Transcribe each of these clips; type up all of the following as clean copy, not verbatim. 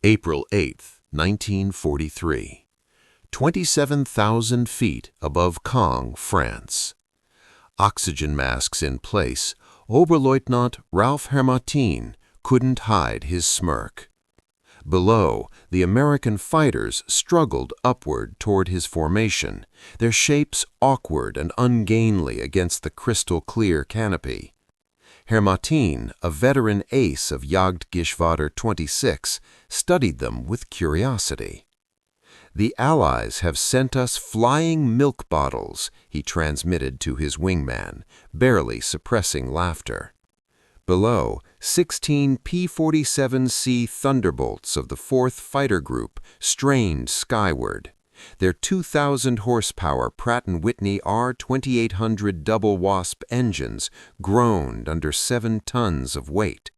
April 8, 1943. 27,000 feet above Caen, France. Oxygen masks in place, Oberleutnant Ralph Hermatin couldn't hide his smirk. Below, the American fighters struggled upward toward his formation, their shapes awkward and ungainly against the crystal-clear canopy. Hermatin, a veteran ace of Jagdgeschwader 26, studied them with curiosity. "The Allies have sent us flying milk bottles," he transmitted to his wingman, barely suppressing laughter. Below, 16 P-47C Thunderbolts of the 4th Fighter Group strained skyward. Their 2,000 horsepower Pratt & Whitney R2800 double Wasp engines groaned under 7 tons of weight.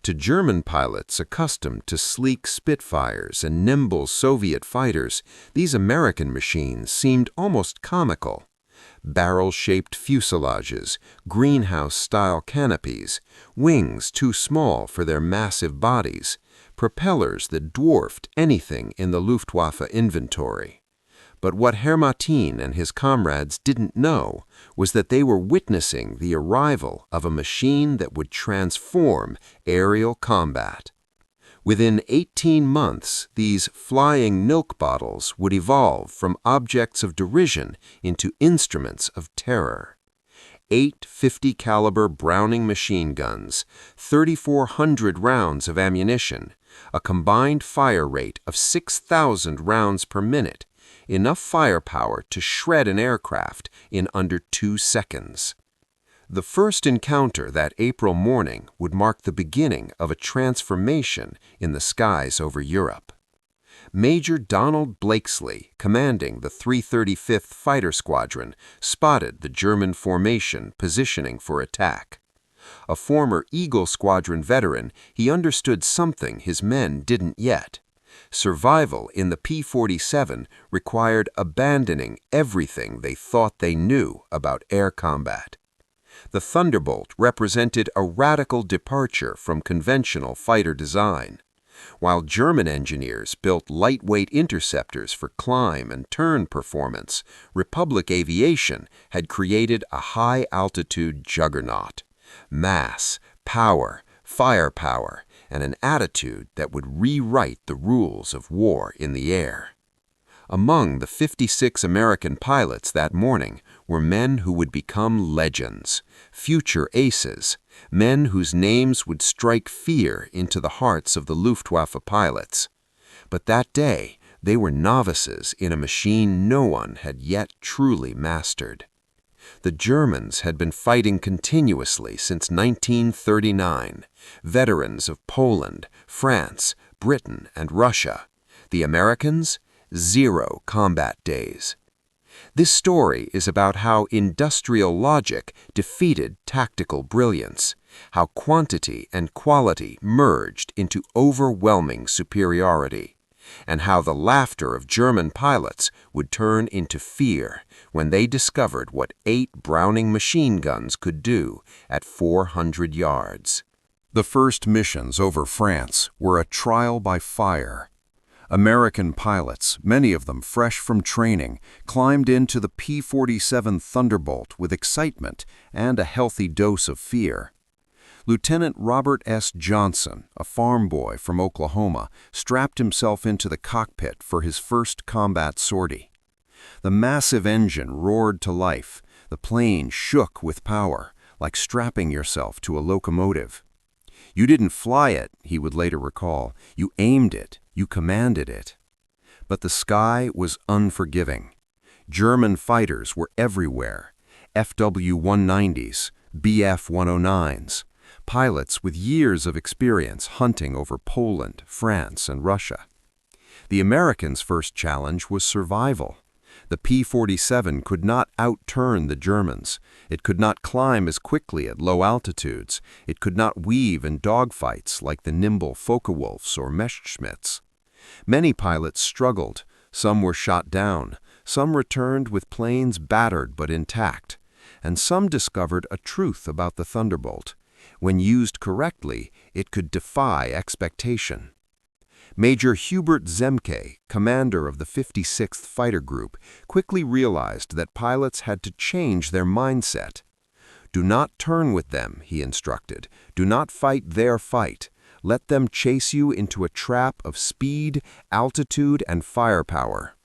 To German pilots accustomed to sleek Spitfires and nimble Soviet fighters, these American machines seemed almost comical. Barrel-shaped fuselages, greenhouse-style canopies, wings too small for their massive bodies, propellers that dwarfed anything in the Luftwaffe inventory. But what Hermatin and his comrades didn't know was that they were witnessing the arrival of a machine that would transform aerial combat. Within 18 months, these flying milk bottles would evolve from objects of derision into instruments of terror. 8 50-caliber Browning machine guns, 3,400 rounds of ammunition, a combined fire rate of 6,000 rounds per minute, enough firepower to shred an aircraft in under 2 seconds. The first encounter that April morning would mark the beginning of a transformation in the skies over Europe. Major Donald Blakesley, commanding the 335th Fighter Squadron, spotted the German formation positioning for attack. A former Eagle Squadron veteran, he understood something his men didn't yet. Survival in the P-47 required abandoning everything they thought they knew about air combat. The Thunderbolt represented a radical departure from conventional fighter design. While German engineers built lightweight interceptors for climb and turn performance, Republic Aviation had created a high-altitude juggernaut. Mass, power, firepower, and an attitude that would rewrite the rules of war in the air. Among the 56 American pilots that morning were men who would become legends, future aces, men whose names would strike fear into the hearts of the Luftwaffe pilots. But that day, they were novices in a machine no one had yet truly mastered. The Germans had been fighting continuously since 1939, veterans of Poland, France, Britain, and Russia. The Americans? 0 combat days. This story is about how industrial logic defeated tactical brilliance, how quantity and quality merged into overwhelming superiority, and how the laughter of German pilots would turn into fear when they discovered what 8 Browning machine guns could do at 400 yards. The first missions over France were a trial by fire. American pilots, many of them fresh from training, climbed into the P-47 Thunderbolt with excitement and a healthy dose of fear. Lieutenant Robert S. Johnson, a farm boy from Oklahoma, strapped himself into the cockpit for his first combat sortie. The massive engine roared to life. The plane shook with power, like strapping yourself to a locomotive. "You didn't fly it," he would later recall. "You aimed it. You commanded it." But the sky was unforgiving. German fighters were everywhere. FW-190s, BF-109s, pilots with years of experience hunting over Poland, France, and Russia. The Americans' first challenge was survival. The P-47 could not outturn the Germans. It could not climb as quickly at low altitudes. It could not weave in dogfights like the nimble Focke-Wulfs or Messerschmitts. Many pilots struggled. Some were shot down. Some returned with planes battered but intact. And some discovered a truth about the Thunderbolt. When used correctly, it could defy expectation. Major Hubert Zemke, commander of the 56th Fighter Group, quickly realized that pilots had to change their mindset. "Do not turn with them," he instructed. "Do not fight their fight. Let them chase you into a trap of speed, altitude, and firepower."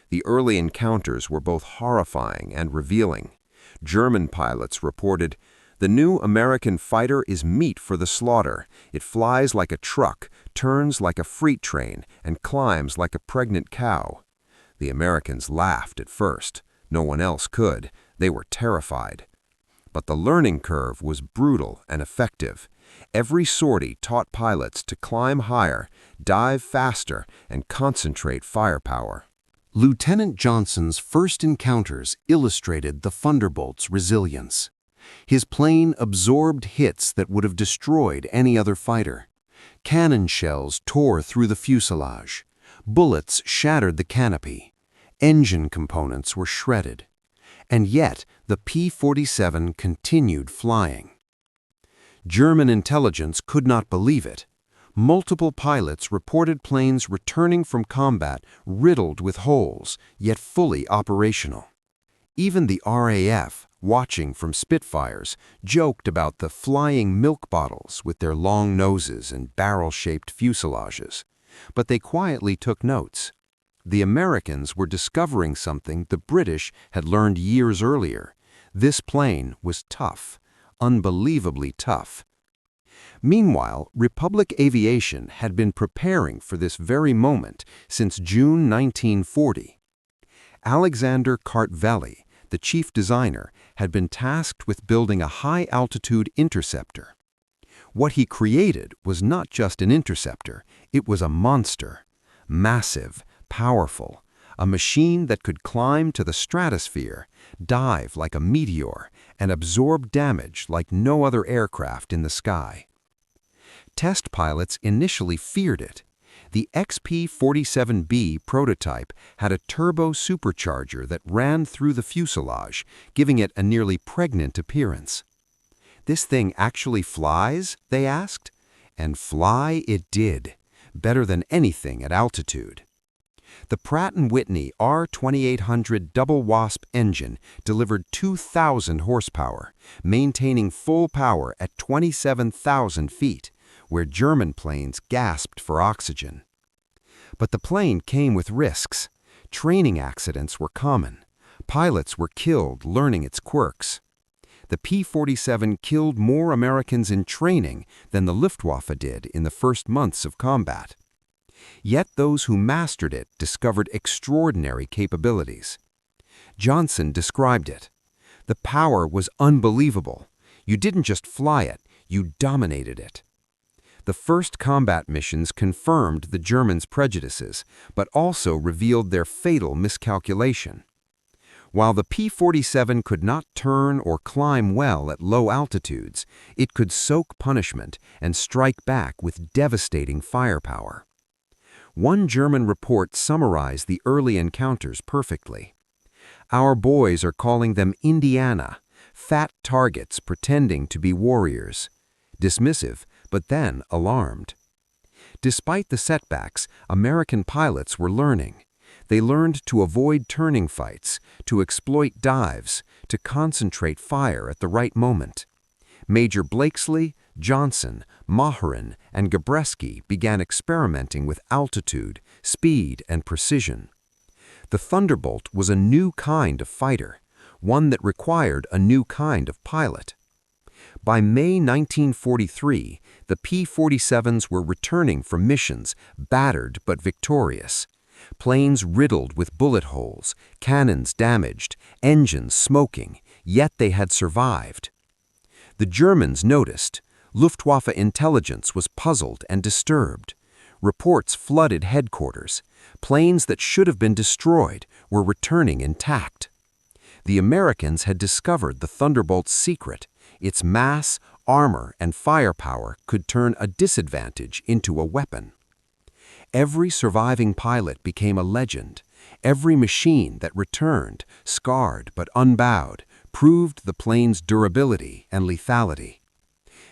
The early encounters were both horrifying and revealing. German pilots reported, "The new American fighter is meat for the slaughter. It flies like a truck, turns like a freight train, and climbs like a pregnant cow." The Americans laughed at first. No one else could. They were terrified. But the learning curve was brutal and effective. Every sortie taught pilots to climb higher, dive faster, and concentrate firepower. Lieutenant Johnson's first encounters illustrated the Thunderbolt's resilience. His plane absorbed hits that would have destroyed any other fighter. Cannon shells tore through the fuselage. Bullets shattered the canopy. Engine components were shredded. And yet, the P-47 continued flying. German intelligence could not believe it. Multiple pilots reported planes returning from combat riddled with holes, yet fully operational. Even the RAF, watching from Spitfires, joked about the flying milk bottles with their long noses and barrel-shaped fuselages. But they quietly took notes. The Americans were discovering something the British had learned years earlier. This plane was tough, unbelievably tough. Meanwhile, Republic Aviation had been preparing for this very moment since June 1940. Alexander Kartveli, the chief designer, had been tasked with building a high-altitude interceptor. What he created was not just an interceptor, it was a monster. Massive, powerful, a machine that could climb to the stratosphere, dive like a meteor, and absorb damage like no other aircraft in the sky. Test pilots initially feared it. The XP-47B prototype had a turbo supercharger that ran through the fuselage, giving it a nearly pregnant appearance. "This thing actually flies?" they asked. And fly it did, better than anything at altitude. The Pratt & Whitney R2800 double wasp engine delivered 2,000 horsepower, maintaining full power at 27,000 feet, where German planes gasped for oxygen. But the plane came with risks. Training accidents were common. Pilots were killed learning its quirks. The P-47 killed more Americans in training than the Luftwaffe did in the first months of combat. Yet those who mastered it discovered extraordinary capabilities. Johnson described it. "The power was unbelievable. You didn't just fly it, you dominated it." The first combat missions confirmed the Germans' prejudices, but also revealed their fatal miscalculation. While the P-47 could not turn or climb well at low altitudes, it could soak punishment and strike back with devastating firepower. One German report summarized the early encounters perfectly. "Our boys are calling them Indiana, fat targets pretending to be warriors." Dismissive, but then alarmed. Despite the setbacks, American pilots were learning. They learned to avoid turning fights, to exploit dives, to concentrate fire at the right moment. Major Blakesley, Johnson, Maharin, and Gabreski began experimenting with altitude, speed, and precision. The Thunderbolt was a new kind of fighter, one that required a new kind of pilot. By May 1943, the P-47s were returning from missions, battered but victorious. Planes riddled with bullet holes, cannons damaged, engines smoking, yet they had survived. The Germans noticed. Luftwaffe intelligence was puzzled and disturbed. Reports flooded headquarters. Planes that should have been destroyed were returning intact. The Americans had discovered the Thunderbolt's secret. Its mass, armor, and firepower could turn a disadvantage into a weapon. Every surviving pilot became a legend. Every machine that returned, scarred but unbowed, proved the plane's durability and lethality.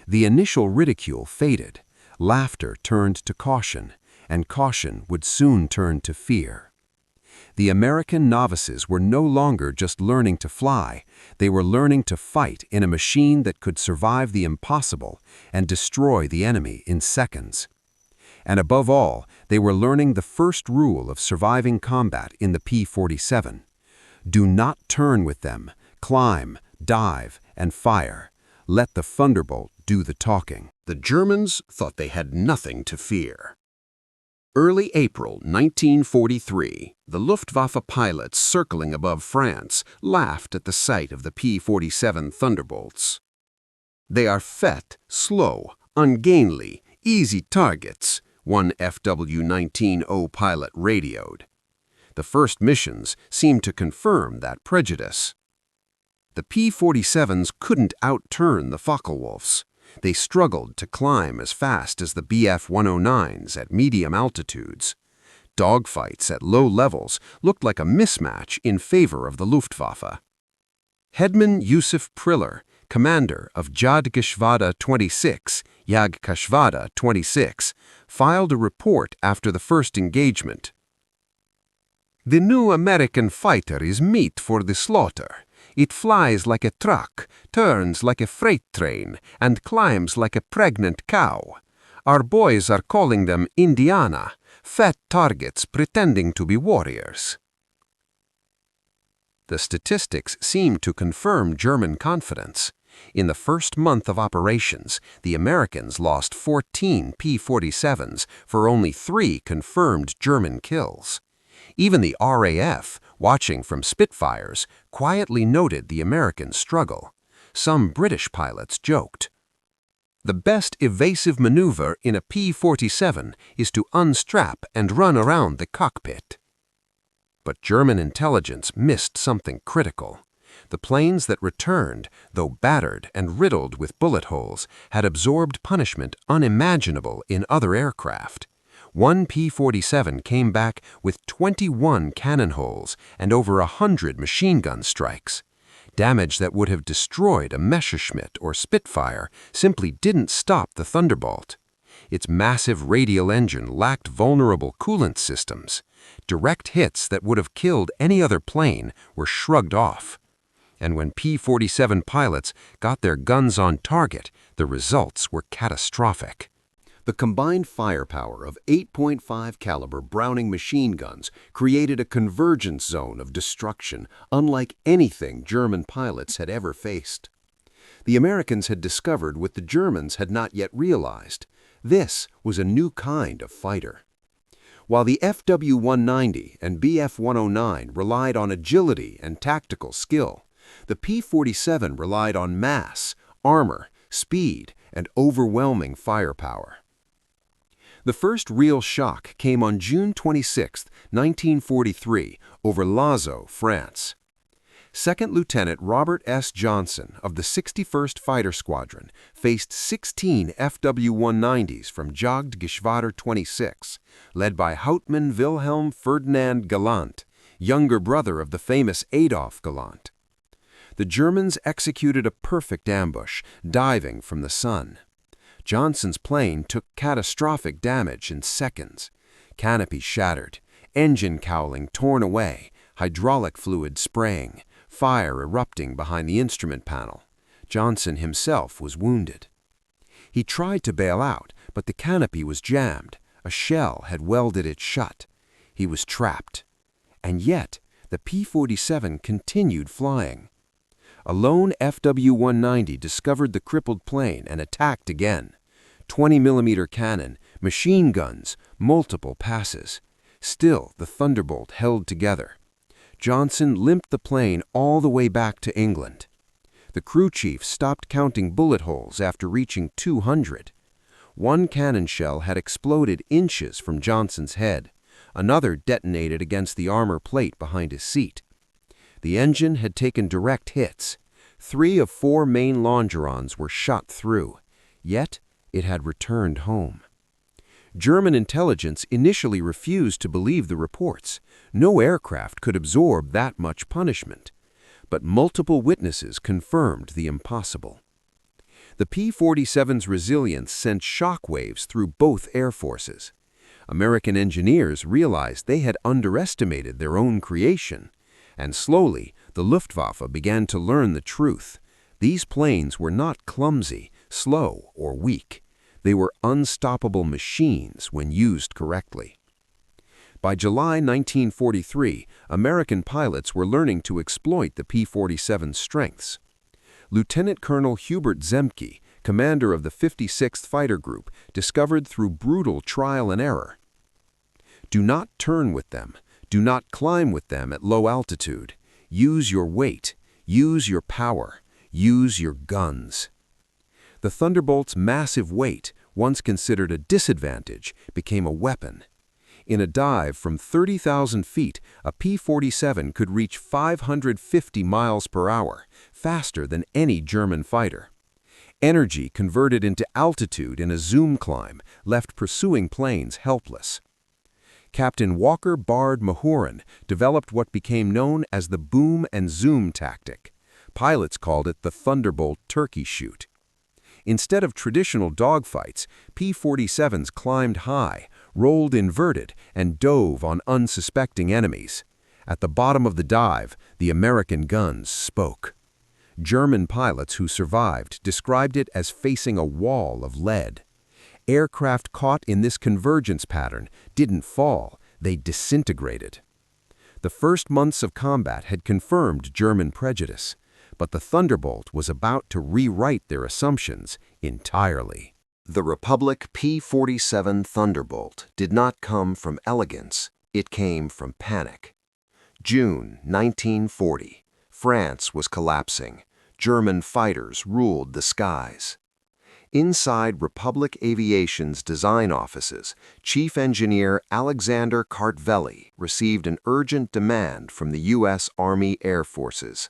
The initial ridicule faded. Laughter turned to caution, and caution would soon turn to fear. The American novices were no longer just learning to fly, they were learning to fight in a machine that could survive the impossible and destroy the enemy in seconds. And above all, they were learning the first rule of surviving combat in the P-47. Do not turn with them, climb, dive, and fire. Let the Thunderbolt do the talking. The Germans thought they had nothing to fear. Early April 1943, the Luftwaffe pilots circling above France laughed at the sight of the P-47 Thunderbolts. "They are fat, slow, ungainly, easy targets," one FW-19O pilot radioed. The first missions seemed to confirm that prejudice. The P-47s couldn't outturn the Focke-Wulfs. They struggled to climb as fast as the Bf-109s at medium altitudes. Dogfights at low levels looked like a mismatch in favor of the Luftwaffe. Headman Yusuf Priller, commander of Jagdgeschwader 26, Jagdgeschwader 26, filed a report after the first engagement. "The new American fighter is meat for the slaughter. It flies like a truck, turns like a freight train, and climbs like a pregnant cow. Our boys are calling them Indiana, fat targets pretending to be warriors." The statistics seemed to confirm German confidence. In the first month of operations, the Americans lost 14 P-47s for only 3 confirmed German kills. Even the RAF, watching from Spitfires, quietly noted the American struggle. Some British pilots joked, "The best evasive maneuver in a P-47 is to unstrap and run around the cockpit." But German intelligence missed something critical. The planes that returned, though battered and riddled with bullet holes, had absorbed punishment unimaginable in other aircraft. One P-47 came back with 21 cannon holes and over 100 machine gun strikes. Damage that would have destroyed a Messerschmitt or Spitfire simply didn't stop the Thunderbolt. Its massive radial engine lacked vulnerable coolant systems. Direct hits that would have killed any other plane were shrugged off. And when P-47 pilots got their guns on target, the results were catastrophic. The combined firepower of 8.5 caliber Browning machine guns created a convergence zone of destruction unlike anything German pilots had ever faced. The Americans had discovered what the Germans had not yet realized. This was a new kind of fighter. While the FW-190 and Bf-109 relied on agility and tactical skill, the P-47 relied on mass, armor, speed, and overwhelming firepower. The first real shock came on June 26, 1943, over Lazo, France. Second Lieutenant Robert S. Johnson of the 61st Fighter Squadron faced 16 FW-190s from Jagdgeschwader 26, led by Hauptmann Wilhelm Ferdinand Galland, younger brother of the famous Adolf Galland. The Germans executed a perfect ambush, diving from the sun. Johnson's plane took catastrophic damage in seconds. Canopy shattered, engine cowling torn away, hydraulic fluid spraying, fire erupting behind the instrument panel. Johnson himself was wounded. He tried to bail out, but the canopy was jammed. A shell had welded it shut. He was trapped. And yet, the P-47 continued flying. A lone FW-190 discovered the crippled plane and attacked again. 20mm cannon, machine guns, multiple passes. Still, the Thunderbolt held together. Johnson limped the plane all the way back to England. The crew chief stopped counting bullet holes after reaching 200. One cannon shell had exploded inches from Johnson's head. Another detonated against the armor plate behind his seat. The engine had taken direct hits. 3 of 4 main longerons were shot through. Yet, it had returned home. German intelligence initially refused to believe the reports. No aircraft could absorb that much punishment. But multiple witnesses confirmed the impossible. The P-47's resilience sent shockwaves through both air forces. American engineers realized they had underestimated their own creation, and slowly the Luftwaffe began to learn the truth. These planes were not clumsy, slow, or weak. They were unstoppable machines when used correctly. By July 1943, American pilots were learning to exploit the P-47's strengths. Lieutenant Colonel Hubert Zemke, commander of the 56th Fighter Group, discovered through brutal trial and error: do not turn with them. Do not climb with them at low altitude. Use your weight. Use your power. Use your guns. The Thunderbolt's massive weight, once considered a disadvantage, became a weapon. In a dive from 30,000 feet, a P-47 could reach 550 miles per hour, faster than any German fighter. Energy converted into altitude in a zoom climb left pursuing planes helpless. Captain Walker Bard Mahurin developed what became known as the boom and zoom tactic. Pilots called it the Thunderbolt turkey shoot. Instead of traditional dogfights, P-47s climbed high, rolled inverted, and dove on unsuspecting enemies. At the bottom of the dive, the American guns spoke. German pilots who survived described it as facing a wall of lead. Aircraft caught in this convergence pattern didn't fall, they disintegrated. The first months of combat had confirmed German prejudice, but the Thunderbolt was about to rewrite their assumptions entirely. The Republic P-47 Thunderbolt did not come from elegance, it came from panic. June 1940. France was collapsing. German fighters ruled the skies. Inside Republic Aviation's design offices, Chief Engineer Alexander Kartveli received an urgent demand from the U.S. Army Air Forces.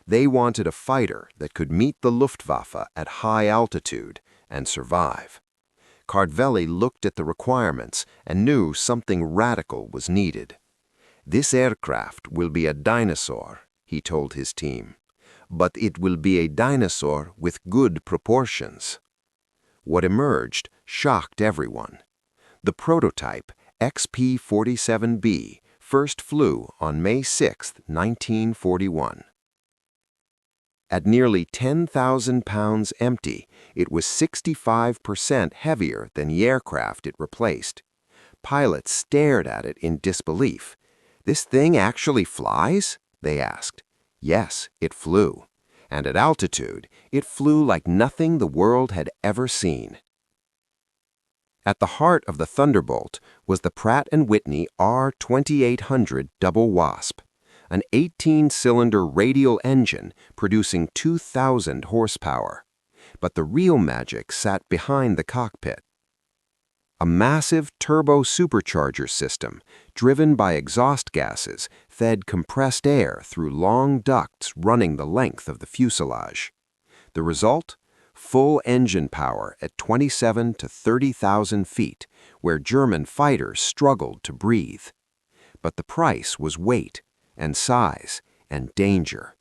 They wanted a fighter that could meet the Luftwaffe at high altitude and survive. Kartveli looked at the requirements and knew something radical was needed. "This aircraft will be a dinosaur," he told his team, "but it will be a dinosaur with good proportions." What emerged shocked everyone. The prototype, XP-47B, first flew on May 6, 1941. At nearly 10,000 pounds empty, it was 65% heavier than the aircraft it replaced. Pilots stared at it in disbelief. "This thing actually flies?" they asked. Yes, it flew. And at altitude, it flew like nothing the world had ever seen. At the heart of the Thunderbolt was the Pratt & Whitney R2800 Double Wasp, an 18-cylinder radial engine producing 2,000 horsepower. But the real magic sat behind the cockpit. A massive turbo supercharger system, driven by exhaust gases, fed compressed air through long ducts running the length of the fuselage. The result? Full engine power at 27 to 30,000 feet, where German fighters struggled to breathe. But the price was weight, and size, and danger.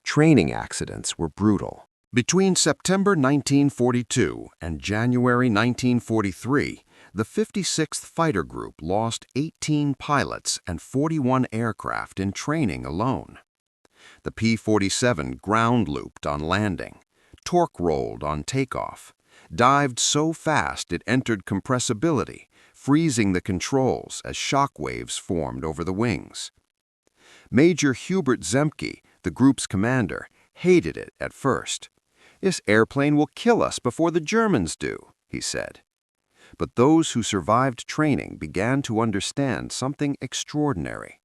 Training accidents were brutal. Between September 1942 and January 1943, the 56th Fighter Group lost 18 pilots and 41 aircraft in training alone. The P-47 ground-looped on landing, torque-rolled on takeoff, dived so fast it entered compressibility, freezing the controls as shock waves formed over the wings. Major Hubert Zemke, the group's commander, hated it at first. "This airplane will kill us before the Germans do," he said. But those who survived training began to understand something extraordinary.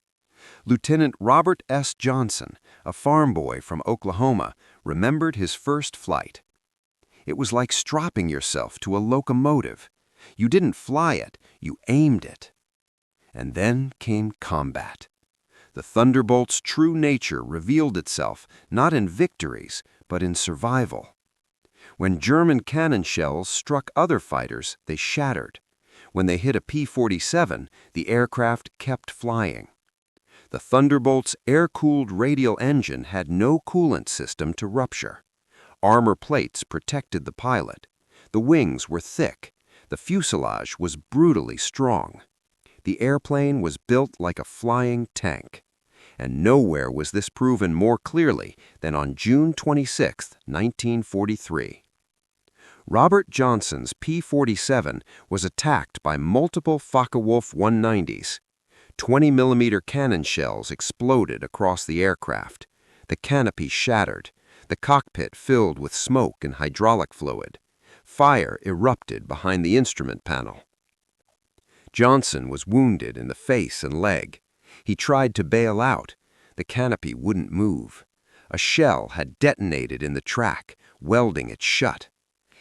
Lieutenant Robert S. Johnson, a farm boy from Oklahoma, remembered his first flight. It was like strapping yourself to a locomotive. You didn't fly it, you aimed it. And then came combat. The Thunderbolt's true nature revealed itself not in victories, but in survival. When German cannon shells struck other fighters, they shattered. When they hit a P-47, the aircraft kept flying. The Thunderbolt's air-cooled radial engine had no coolant system to rupture. Armor plates protected the pilot. The wings were thick. The fuselage was brutally strong. The airplane was built like a flying tank. And nowhere was this proven more clearly than on June 26, 1943. Robert Johnson's P-47 was attacked by multiple Focke-Wulf 190s. 20mm cannon shells exploded across the aircraft. The canopy shattered. The cockpit filled with smoke and hydraulic fluid. Fire erupted behind the instrument panel. Johnson was wounded in the face and leg. He tried to bail out. The canopy wouldn't move. A shell had detonated in the track, welding it shut.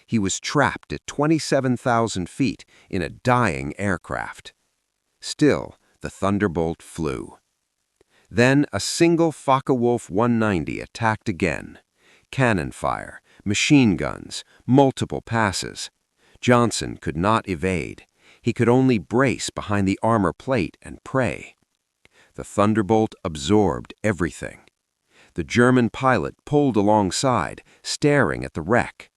He was trapped at 27,000 feet in a dying aircraft. Still, the Thunderbolt flew. Then a single Focke-Wulf 190 attacked again. Cannon fire, machine guns, multiple passes. Johnson could not evade. He could only brace behind the armor plate and pray. The Thunderbolt absorbed everything. The German pilot pulled alongside, staring at the wreck.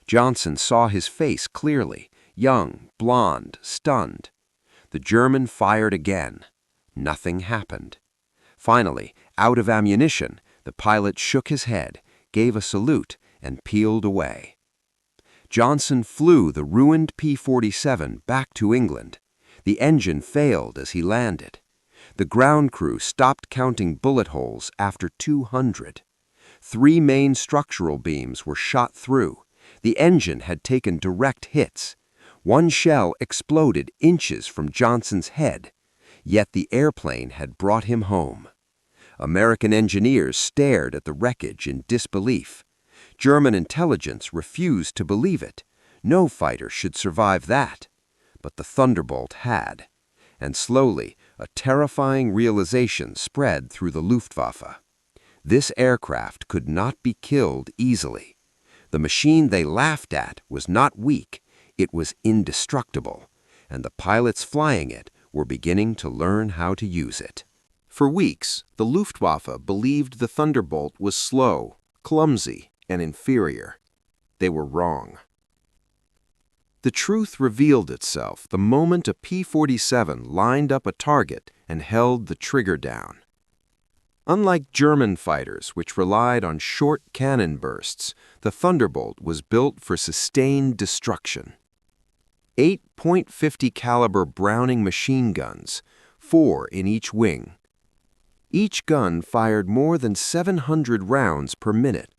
Johnson saw his face clearly, young, blond, stunned. The German fired again. Nothing happened. Finally, out of ammunition, the pilot shook his head, gave a salute, and peeled away. Johnson flew the ruined P-47 back to England. The engine failed as he landed. The ground crew stopped counting bullet holes after 200. 3 main structural beams were shot through. The engine had taken direct hits. 1 shell exploded inches from Johnson's head. Yet the airplane had brought him home. American engineers stared at the wreckage in disbelief. German intelligence refused to believe it. No fighter should survive that. But the Thunderbolt had. And slowly, a terrifying realization spread through the Luftwaffe. This aircraft could not be killed easily. The machine they laughed at was not weak, it was indestructible, and the pilots flying it were beginning to learn how to use it. For weeks, the Luftwaffe believed the Thunderbolt was slow, clumsy, and inferior. They were wrong. The truth revealed itself the moment a P-47 lined up a target and held the trigger down. Unlike German fighters, which relied on short cannon bursts, the Thunderbolt was built for sustained destruction. 8 .50 caliber Browning machine guns, 4 in each wing. Each gun fired more than 700 rounds per minute.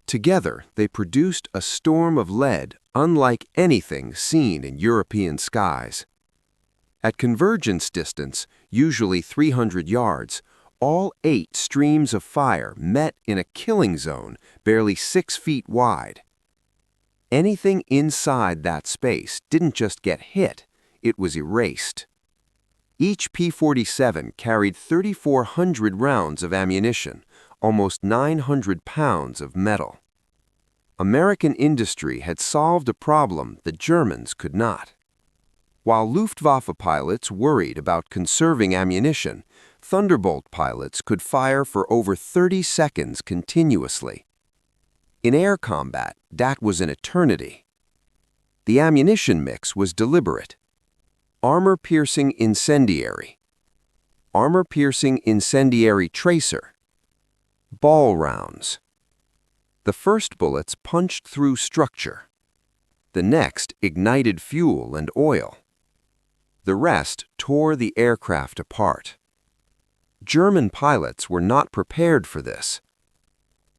Together, they produced a storm of lead unlike anything seen in European skies. At convergence distance, usually 300 yards, all 8 streams of fire met in a killing zone barely 6 feet wide. Anything inside that space didn't just get hit, it was erased. Each P-47 carried 3,400 rounds of ammunition, almost 900 pounds of metal. American industry had solved a problem the Germans could not. While Luftwaffe pilots worried about conserving ammunition, Thunderbolt pilots could fire for over 30 seconds continuously. In air combat, that was an eternity. The ammunition mix was deliberate. Armor-piercing incendiary, armor-piercing incendiary tracer, ball rounds. The first bullets punched through structure. The next ignited fuel and oil. The rest tore the aircraft apart. German pilots were not prepared for this.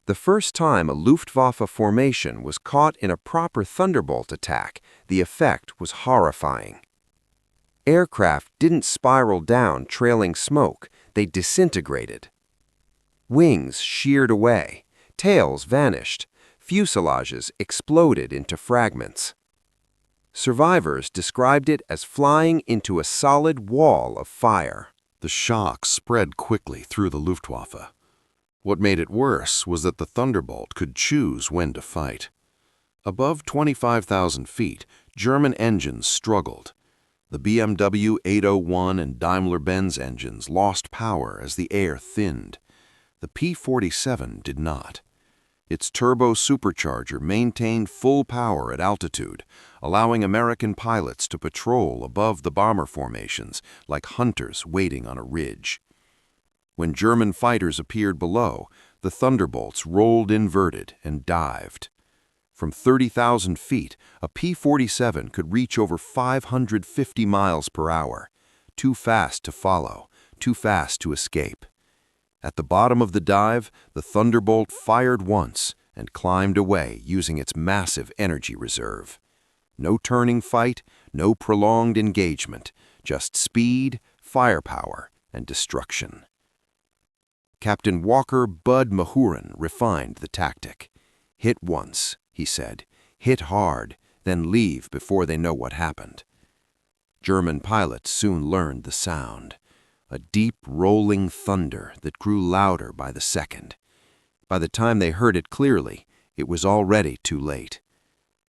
The first time a Luftwaffe formation was caught in a proper Thunderbolt attack, the effect was horrifying. Aircraft didn't spiral down trailing smoke, they disintegrated. Wings sheared away, tails vanished, fuselages exploded into fragments. Survivors described it as flying into a solid wall of fire. The shock spread quickly through the Luftwaffe. What made it worse was that the Thunderbolt could choose when to fight. Above 25,000 feet, German engines struggled. The BMW 801 and Daimler-Benz engines lost power as the air thinned. The P-47 did not. Its turbo supercharger maintained full power at altitude, allowing American pilots to patrol above the bomber formations like hunters waiting on a ridge. When German fighters appeared below, the Thunderbolts rolled inverted and dived. From 30,000 feet, a P-47 could reach over 550 miles per hour. Too fast to follow, too fast to escape. At the bottom of the dive, the Thunderbolt fired once and climbed away using its massive energy reserve. No turning fight, no prolonged engagement, just speed, firepower, and destruction. Captain Walker Bud Mahurin refined the tactic. Hit once, he said. Hit hard, then leave before they know what happened. German pilots soon learned the sound. A deep, rolling thunder that grew louder by the second. By the time they heard it clearly, it was already too late.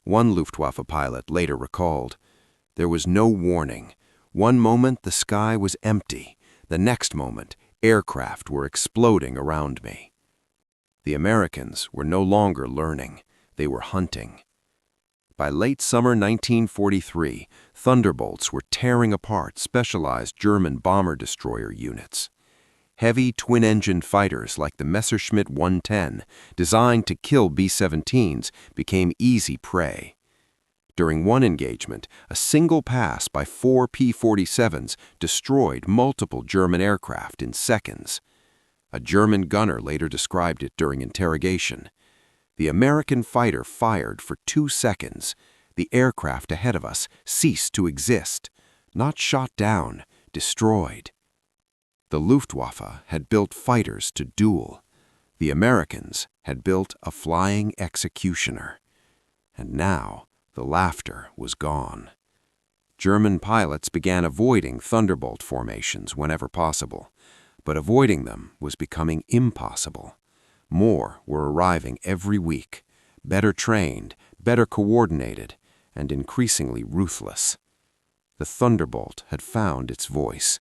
One Luftwaffe pilot later recalled, "There was no warning. One moment the sky was empty. The next moment, aircraft were exploding around me." The Americans were no longer learning. They were hunting. By late summer 1943, Thunderbolts were tearing apart specialized German bomber-destroyer units. Heavy twin-engined fighters like the Messerschmitt 110, designed to kill B-17s, became easy prey. During one engagement, a single pass by 4 P-47s destroyed multiple German aircraft in seconds. A German gunner later described it during interrogation. The American fighter fired for 2 seconds. The aircraft ahead of us ceased to exist, not shot down, destroyed. The Luftwaffe had built fighters to duel. The Americans had built a flying executioner. And now the laughter was gone. German pilots began avoiding Thunderbolt formations whenever possible, but avoiding them was becoming impossible. More were arriving every week, better trained, better coordinated, and increasingly ruthless. The Thunderbolt had found its voice,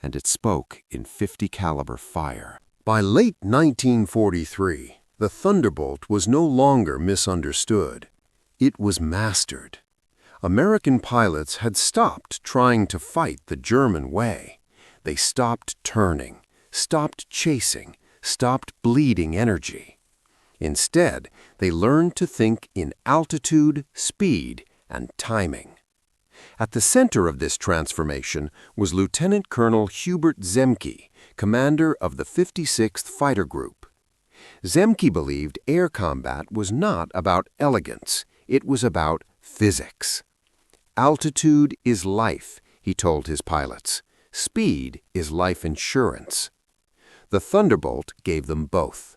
and it spoke in .50 caliber fire. By late 1943, the Thunderbolt was no longer misunderstood. It was mastered. American pilots had stopped trying to fight the German way. They stopped turning, stopped chasing, stopped bleeding energy. Instead, they learned to think in altitude, speed, and timing. At the center of this transformation was Lieutenant Colonel Hubert Zemke, commander of the 56th Fighter Group. Zemke believed air combat was not about elegance, it was about physics. Altitude is life, he told his pilots. Speed is life insurance. The Thunderbolt gave them both.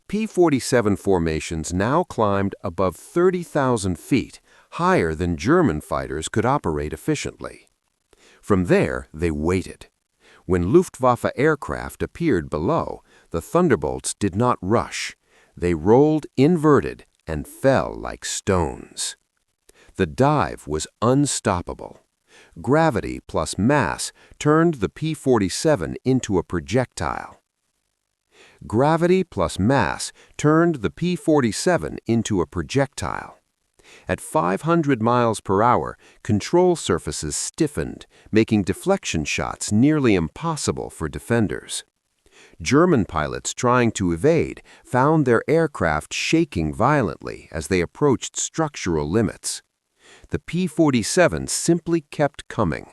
P-47 formations now climbed above 30,000 feet, higher than German fighters could operate efficiently. From there, they waited. When Luftwaffe aircraft appeared below, the Thunderbolts did not rush. They rolled inverted and fell like stones. The dive was unstoppable. Gravity plus mass turned the P-47 into a projectile. Gravity plus mass turned the P-47 into a projectile. At 500 miles per hour, control surfaces stiffened, making deflection shots nearly impossible for defenders. German pilots trying to evade found their aircraft shaking violently as they approached structural limits. The P-47 simply kept coming.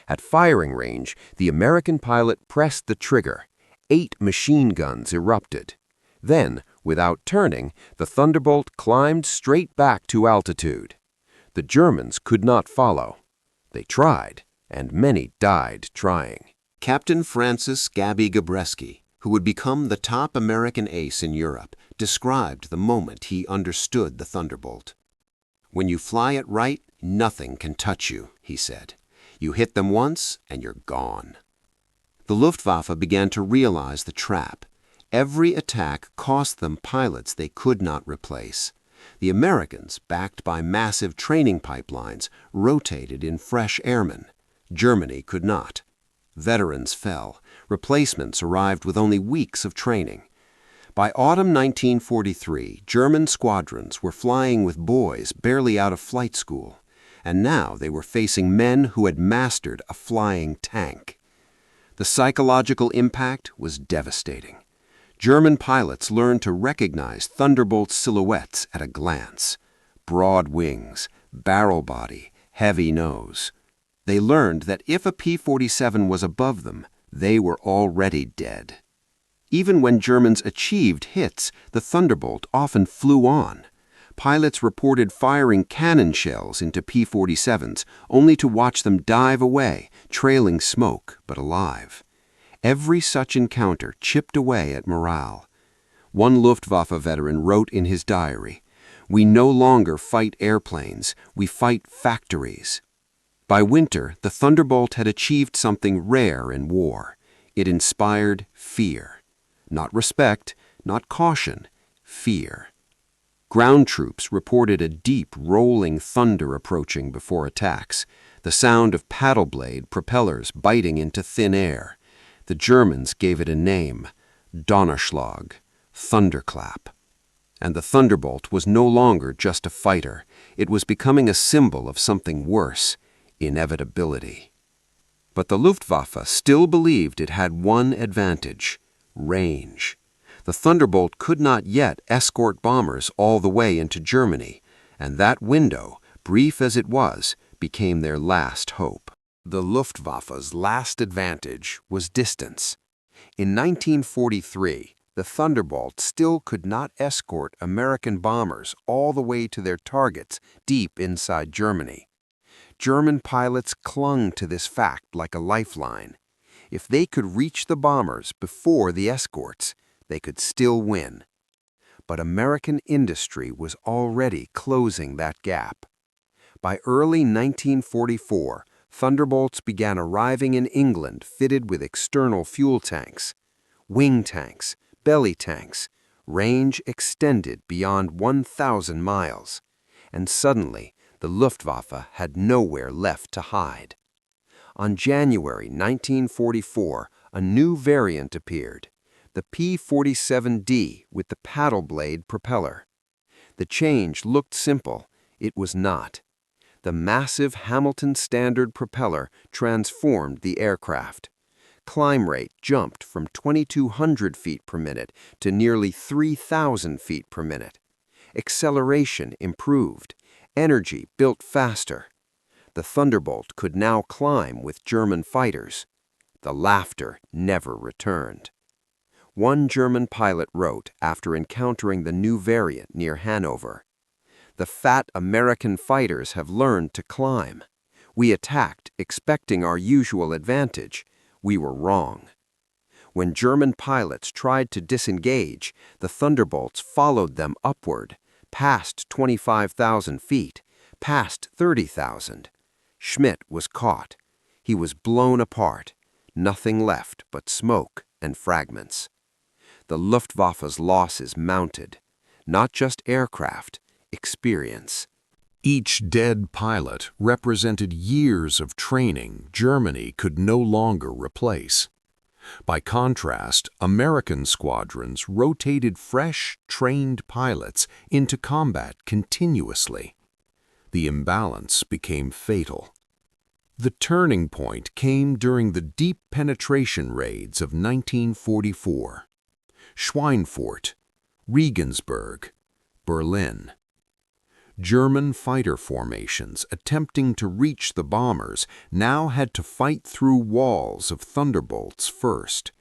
At firing range, the American pilot pressed the trigger. 8 machine guns erupted. Then, without turning, the Thunderbolt climbed straight back to altitude. The Germans could not follow. They tried, and many died trying. Captain Francis Gabby Gabreski, who would become the top American ace in Europe, described the moment he understood the Thunderbolt. "When you fly it right, nothing can touch you," he said. "You hit them once, and you're gone." The Luftwaffe began to realize the trap. Every attack cost them pilots they could not replace. The Americans, backed by massive training pipelines, rotated in fresh airmen. Germany could not. Veterans fell. Replacements arrived with only weeks of training. By autumn 1943, German squadrons were flying with boys barely out of flight school, and now they were facing men who had mastered a flying tank. The psychological impact was devastating. German pilots learned to recognize Thunderbolt's silhouettes at a glance. Broad wings, barrel body, heavy nose. They learned that if a P-47 was above them, they were already dead. Even when Germans achieved hits, the Thunderbolt often flew on. Pilots reported firing cannon shells into P-47s, only to watch them dive away, trailing smoke but alive. Every such encounter chipped away at morale. One Luftwaffe veteran wrote in his diary, "We no longer fight airplanes, we fight factories." By winter, the Thunderbolt had achieved something rare in war. It inspired fear. Not respect, not caution, fear. Ground troops reported a deep, rolling thunder approaching before attacks, the sound of paddle blade propellers biting into thin air. The Germans gave it a name, Donnerschlag, thunderclap. And the Thunderbolt was no longer just a fighter. It was becoming a symbol of something worse, inevitability. But the Luftwaffe still believed it had one advantage, range. The Thunderbolt could not yet escort bombers all the way into Germany, and that window, brief as it was, became their last hope. The Luftwaffe's last advantage was distance. In 1943, the Thunderbolt still could not escort American bombers all the way to their targets deep inside Germany. German pilots clung to this fact like a lifeline. If they could reach the bombers before the escorts, they could still win. But American industry was already closing that gap. By early 1944, Thunderbolts began arriving in England fitted with external fuel tanks, wing tanks, belly tanks, range extended beyond 1,000 miles. And suddenly, the Luftwaffe had nowhere left to hide. On January 1944, a new variant appeared, the P-47D with the paddle blade propeller. The change looked simple. It was not. The massive Hamilton Standard propeller transformed the aircraft. Climb rate jumped from 2,200 feet per minute to nearly 3,000 feet per minute. Acceleration improved. Energy built faster. The Thunderbolt could now climb with German fighters. The laughter never returned. One German pilot wrote after encountering the new variant near Hanover, "The fat American fighters have learned to climb. We attacked, expecting our usual advantage. We were wrong." When German pilots tried to disengage, the Thunderbolts followed them upward, past 25,000 feet, past 30,000. Schmitt was caught. He was blown apart. Nothing left but smoke and fragments. The Luftwaffe's losses mounted. Not just aircraft, experience. Each dead pilot represented years of training Germany could no longer replace. By contrast, American squadrons rotated fresh, trained pilots into combat continuously. The imbalance became fatal. The turning point came during the deep penetration raids of 1944. Schweinfurt, Regensburg, Berlin. German fighter formations attempting to reach the bombers now had to fight through walls of Thunderbolts first,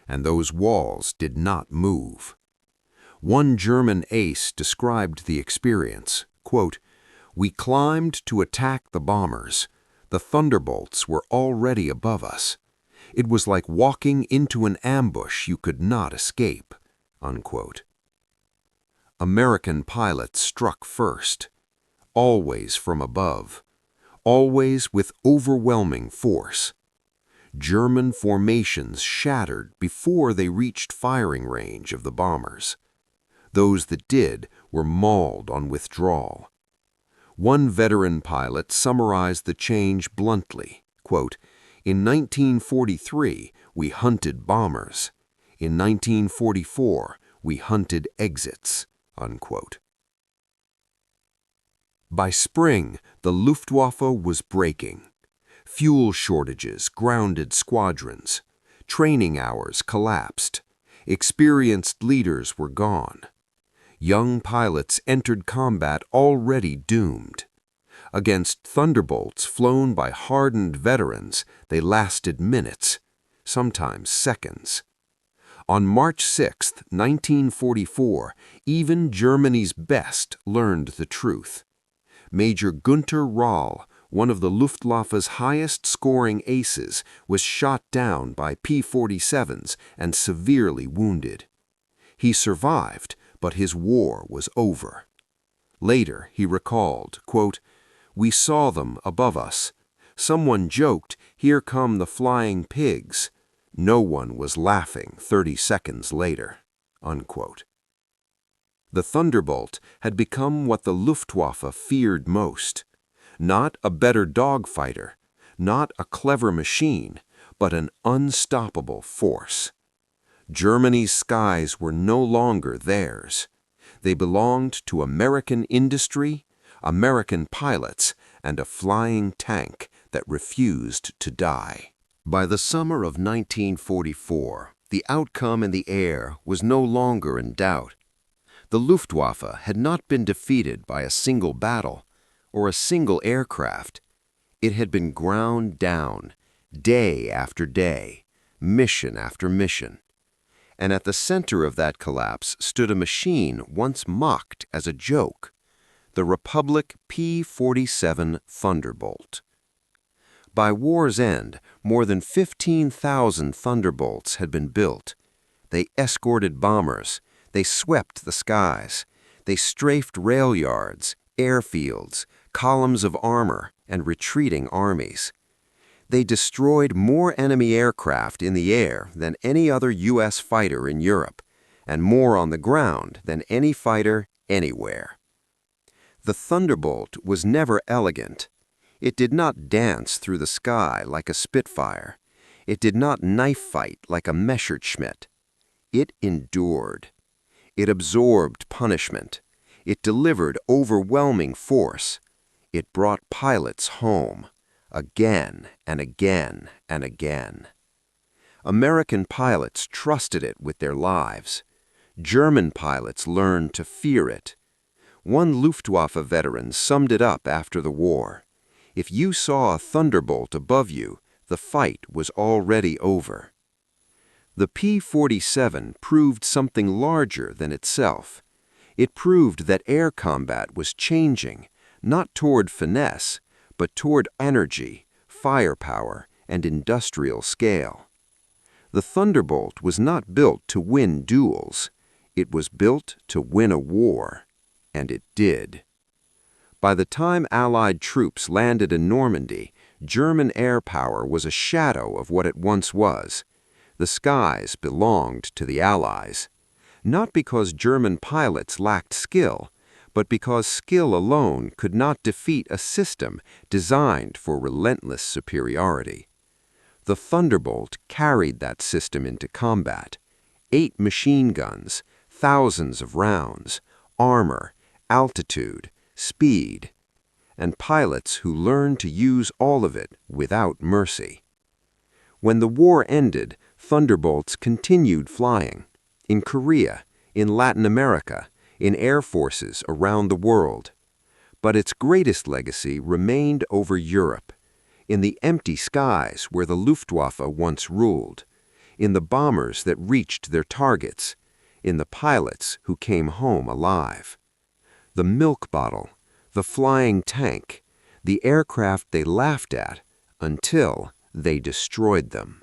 and those walls did not move. One German ace described the experience, quote, "We climbed to attack the bombers. The Thunderbolts were already above us. It was like walking into an ambush you could not escape," unquote. American pilots struck first, always from above, always with overwhelming force. German formations shattered before they reached firing range of the bombers. Those that did were mauled on withdrawal. One veteran pilot summarized the change bluntly, quote, "In 1943, we hunted bombers. In 1944, We hunted exits, unquote. By spring, the Luftwaffe was breaking. Fuel shortages grounded squadrons. Training hours collapsed. Experienced leaders were gone. Young pilots entered combat already doomed. Against Thunderbolts flown by hardened veterans, they lasted minutes, sometimes seconds. On March 6, 1944, even Germany's best learned the truth. Major Günther Rall, one of the Luftwaffe's highest-scoring aces, was shot down by P-47s and severely wounded. He survived, but his war was over. Later, he recalled, quote, "We saw them above us. Someone joked, 'Here come the flying pigs.' No one was laughing 30 seconds later." Unquote. The Thunderbolt had become what the Luftwaffe feared most. Not a better dogfighter, not a clever machine, but an unstoppable force. Germany's skies were no longer theirs. They belonged to American industry, American pilots, and a flying tank that refused to die. By the summer of 1944, the outcome in the air was no longer in doubt. The Luftwaffe had not been defeated by a single battle or a single aircraft. It had been ground down, day after day, mission after mission. And at the center of that collapse stood a machine once mocked as a joke, the Republic P-47 Thunderbolt. By war's end, more than 15,000 Thunderbolts had been built. They escorted bombers, they swept the skies, they strafed rail yards, airfields, columns of armor, and retreating armies. They destroyed more enemy aircraft in the air than any other U.S. fighter in Europe, and more on the ground than any fighter anywhere. The Thunderbolt was never elegant. It did not dance through the sky like a Spitfire. It did not knife fight like a Messerschmitt. It endured. It absorbed punishment. It delivered overwhelming force. It brought pilots home, again and again and again. American pilots trusted it with their lives. German pilots learned to fear it. One Luftwaffe veteran summed it up after the war. If you saw a Thunderbolt above you, the fight was already over. The P-47 proved something larger than itself. It proved that air combat was changing, not toward finesse, but toward energy, firepower, and industrial scale. The Thunderbolt was not built to win duels. It was built to win a war, and it did. By the time Allied troops landed in Normandy, German air power was a shadow of what it once was. The skies belonged to the Allies, not because German pilots lacked skill, but because skill alone could not defeat a system designed for relentless superiority. The Thunderbolt carried that system into combat. 8 machine guns, thousands of rounds, armor, altitude, speed, and pilots who learned to use all of it without mercy. When the war ended, Thunderbolts continued flying in Korea, in Latin America, in air forces around the world. But its greatest legacy remained over Europe, in the empty skies where the Luftwaffe once ruled, in the bombers that reached their targets, in the pilots who came home alive. The milk bottle, the flying tank, the aircraft they laughed at until they destroyed them.